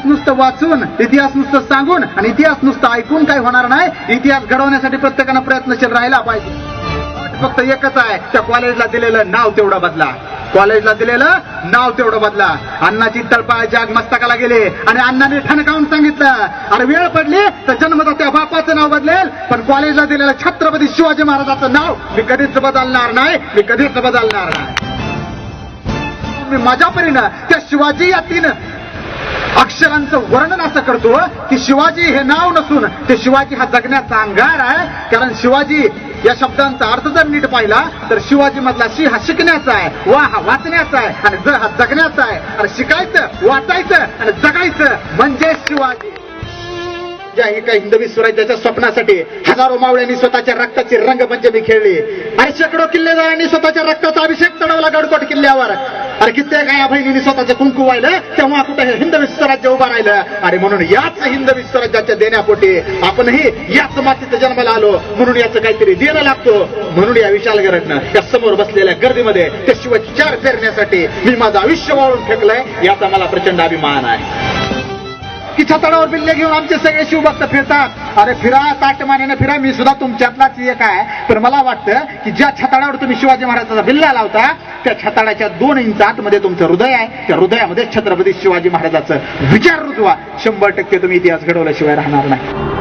नुसतं वाचून, इतिहास नुसतं सांगून आणि इतिहास नुसतं ऐकून काही होणार नाही. इतिहास घडवण्यासाठी प्रत्येकानं प्रयत्नशील राहायला पाहिजे. फक्त एकच आहे, त्या कॉलेजला दिलेलं नाव तेवढं बदला. कॉलेजला दिलेलं नाव तेवढं बदला. अण्णाची तळपाय जाग मस्तकाला गेले आणि अण्णाने ठणकावून सांगितलं, अरे वेळ पडली तर जन्मदात्या बापाचं नाव बदलेल, पण कॉलेजला दिलेलं छत्रपती शिवाजी महाराजांचं नाव मी कधीच बदलणार नाही, मी कधीच बदलणार नाही. मी माझ्या परीनं त्या शिवाजी या 3 अक्षरांचं वर्णन असं करतो की शिवाजी हे नाव नसून ते शिवाजी हा जगण्याचा अंगार आहे. कारण शिवाजी या शब्दांचा अर्थ जर नीट पाहिला तर शिवाजी मधला शी हा शिकण्याचा आहे, वा हा वाचण्याचा आहे आणि ज हा जगण्याचा आहे. आणि शिकायचं, वाचायचं आणि जगायचं म्हणजे शिवाजी. ज्या काही हिंदवी स्वराज्याच्या स्वप्नासाठी हजारो मावळ्यांनी स्वतःच्या रक्ताची रंगपंचमी खेळली आणि शेकडो किल्लेदारांनी स्वतःच्या रक्ताचा अभिषेक चढवला गडकोट किल्ल्यावर. अरे कित्येक या बहिणींनी स्वतःचं कुंकू वाहिलं, तेव्हा कुठे हे हिंदवी स्वराज्य उभा राहिलं. आणि म्हणून याच हिंदवी स्वराज्याच्या देण्यापोटी आपणही याच मातीत जन्माला आलो, म्हणून याचं काहीतरी देणं लागतो. म्हणून या विशाल गरजनं या समोर बसलेल्या गर्दीमध्ये ते शिवचार फेरण्यासाठी मी माझं आयुष्य वाळून फेकलंय, याचा मला प्रचंड अभिमान आहे. की छताडावर बिल्ले घेऊन आमचे सगळे शिवभक्त फिरतात. अरे फिरा, ताटमानेने फिरा, मी सुद्धा तुमच्यातलाच एक आहे. पण मला वाटतं की ज्या छताडावर तुम्ही शिवाजी महाराजांचा बिल्ला लावता त्या छताडाच्या 2 इंच आतमध्ये तुमचं हृदय आहे. त्या हृदयामध्ये छत्रपती शिवाजी महाराजांचं विचार रुजवा. 100% तुम्ही इतिहास घडवल्याशिवाय राहणार नाही.